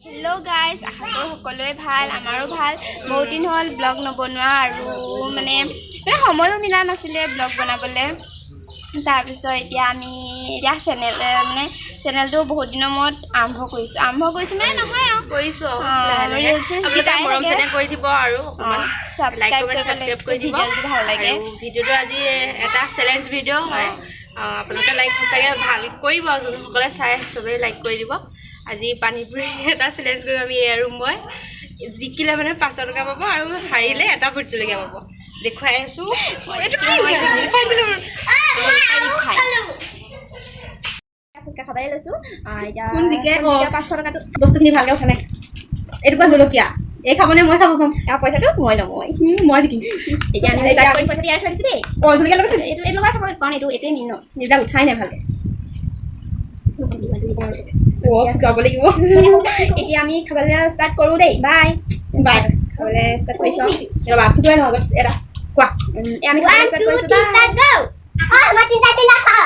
Hello guys आशा करो সকলোৱে ভাল আমাৰো ভাল বহুত দিন হল ব্লগ নবনোৱা আৰু মানে সময়ো মিলা নাছিলে ব্লগ বনাবলে তাৰ পিছত এতিয়া আমি চেনেলটো বহুত দিনৰ মূৰত আৰম্ভ কৰিছো মানে নহয় কৰিছো আপোনালোকে মৰম চেনেল কৰি দিব আৰু সাবস্ক্ৰাইব কৰি দিব ভাল লাগে ভিডিওটো আজি এটা চ্যালেঞ্জ ভিডিও হয় আপোনালোকে লাইক সঁচাকে ভাল কৰিব যোনসকলে চাই সবেই লাইক কৰি দিব আজি পানীপুৰি এটা চ্যালেঞ্জ কৰিম আমি আৰু মই জিকিলে মানে 500 টকা পাব আৰু হাৰিলে এটা ভোট জলকীয়া পাব দেখুৱাই আছো এটো কি হয় ফুচকা খাবলৈ লৈছো এতিয়া কোন জিকে 500 টকাটো বস্তুখিনি ভালকে উঠা নাই এটুকুৰা জলকীয়া এই খাবনে মই খাব কম আৰু পইচাটো মই মই জিকিম এতিয়া আমি স্টাৰ্ট কৰি পইচা ইয়াৰ থৈছো দেই জলকীয়া লগত এইটো লগত খাব কাৰণ এইটোৱে মিন ন নিজা উঠাই নাই ভালকে খাব লাগিব এতিয়া আমি খাবলৈ ষ্টাৰ্ট কৰো দেই বাই খাবলৈ ষ্টাৰ্ট কৰিছো ৰবা ফুটুৱাই নহব এটা কোৱা আমি খাবলৈ ষ্টাৰ্ট কৰিছো ষ্টাৰ্ট গো মই তিনটা খা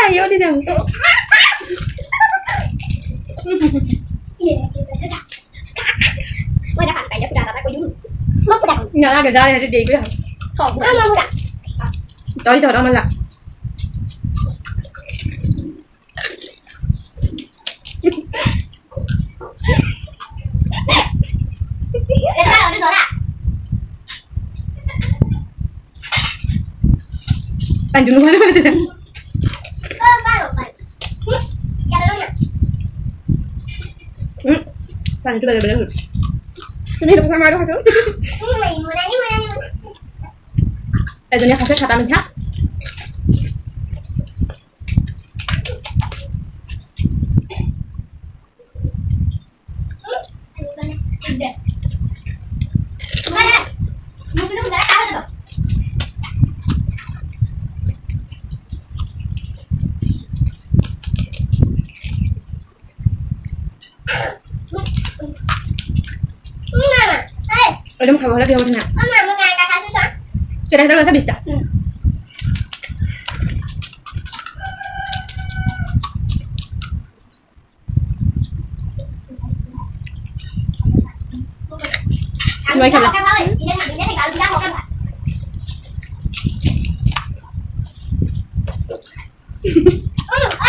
আইও দি যাম মই দেখা পাইলে পুৰা দাদা কৈ দিম মই পুৰা নালাগে যা হেৰি দেই গৈ খাও মই পুৰা তই মালা Panjang mana mana tidak? Panjang juga ada benar. Ini hidup sama ada hasil. Dunia hasil kata macam. Udah mau kamu lagi mau mana? Mama mau ngajak kakak susah. Sudah kita bisa bisa. Mulai kamu. Ini kalau tidak mau kamu.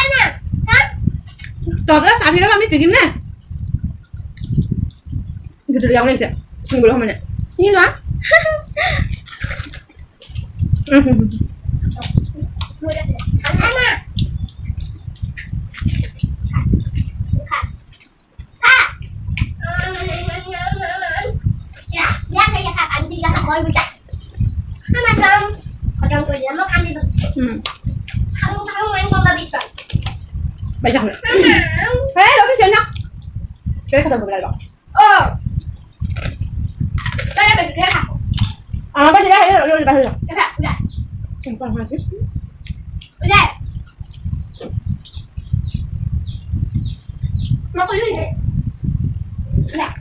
Ana, kan? Toplah, akhirnya kami bikin nih. Gitu yang mana sih? Sini belum mana? Sini loh. Ana. Ya, lihat saya Kak, ini tidak tak boleh buka. Ana dong. Kodong tuh dia mau kami. Kamu main kok enggak bisa. Banyak enggak? Hei, lo kan enak. Saya kodong berapa? Oh. Saya bagi dia Kak. Apa sih dah? Lu bahas dulu. Kak, udah. Simpel banget. Udah. Mau dulu deh. Udah.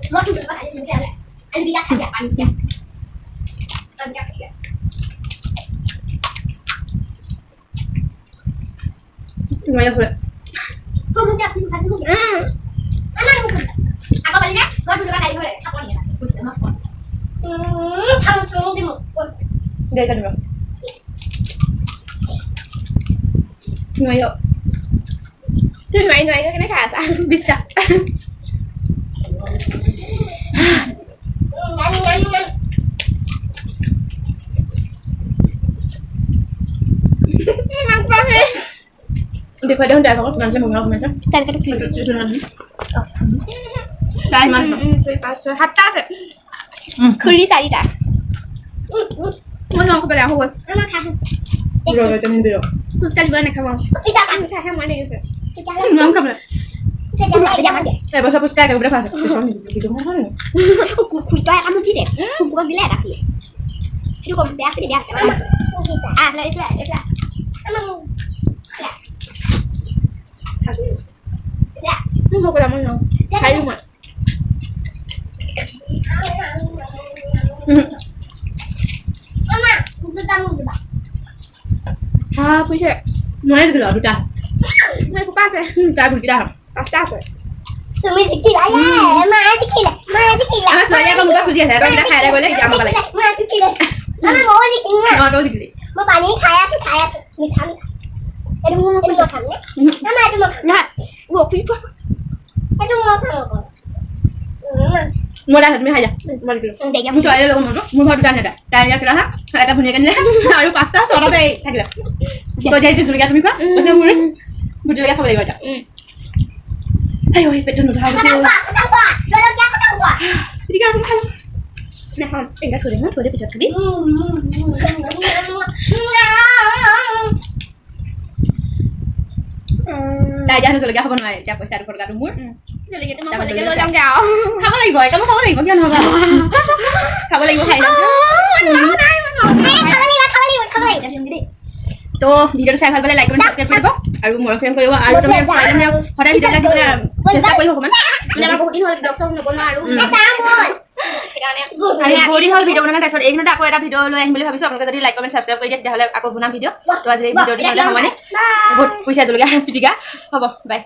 Mau dulu Pak, aja udah. Ada bidak aja panjang. Panjang ya. Lumayan pula. Kau mau siap bukan dulu. Anak bukan. Aku baliknya, gua dulu kali boleh. Apa ni? Thằng đi một đây cần rồi người yok chứ mày cái này khả sao biết sao mang con đi đi phải đâu đại không làm cho một ngọc mà chứ đây cái gì đây mà suy hạt ta sẽ Kuri sarita. Mau aku beli aku. Mama kah. Bro, jangan beli. Terus kali mana kamu? Kita kan kah mana gitu. Mau kamu? Jangan deh. Bahasa puska kayak berapa? Gitu mana? Kita kamu tidak. Bukan bila ada sih. Itu kamu biasa. Ah, lah itu. Kamu. Ya. Mau ke mana? Kayu mah. Mama, untuk kamu juga. Apa sih? Mau ada gelap dah. Mau aku pas ya? Tak boleh dah. Pas tak. তুমি শিকিলা মা শিকিলে আমাৰ ছোৱালীয়ে আকৌ মোক খুজি আছে তই কিটা খাই দে গ'লে এতিয়া আমাক লাগে মা শিকিলে মামা মই শিকিলে তই শিকিলি মই পানী খাই আছো মিঠা এইটো মই খাম নে মামা এইটো মই খাম না গফি পা এইটো মই খাম আকৌ মই দা তুমি খাই যা মই দিলো মোৰ ছোৱালীৰ লগত মোৰ ঘৰত দুটা নেতা তাই কিটা হা এটা ভুনিয়াকে নিলে আৰু পাঁচটা ছটা তাই থাকিলে তই যাই জলকীয়া তুমি খোৱা কৈছে মোৰ ভোট জলকীয়া খাব লাগিব এটা আই ঐ পেটটো নুধা গৈছে ঠিক আছে খাই নাখাম এটা থৈ দে পিছত খাবি তাই এতিয়া জলকীয়া খাব নোৱাৰে এতিয়া পইচা 200 টকাটো মোৰ জলকীয়াটো মই কলেকে লৈ যামগে আৰু খাব লাগিব একামো খাব লাগিব কিয় নহ'ব খাব লাগিব খাই যাম তো ভিডিওটো চাই ভাল পালে লাইক কমেণ্ট সাবস্ক্ৰাইব কৰিব আৰু মৰম ফ্ৰেম কৰিব আৰু তুমি সদায় ভিডিঅ' দিবলৈ চেষ্টা কৰিব অকণমান মানে বহুত দিন হ'ল ব্লগ চগ নবনোৱা আৰু আমি বহুত দিন হ'ল ভিডিঅ' বনোৱা তাৰপিছত এইখিনিতে আকৌ এটা ভিডিঅ' লৈ আহিম বুলি ভাবিছোঁ আপোনালোকে যদি লাইক কমেণ্ট সাবস্ক্ৰাইব কৰি দিয়ে তেতিয়াহ'লে আকৌ বনাম ভিডিঅ' তো আজি এই ভিডিঅ'টো নহ'লে সমানে বহুত পইচা জলকীয়া পিটিকা হ'ব বাই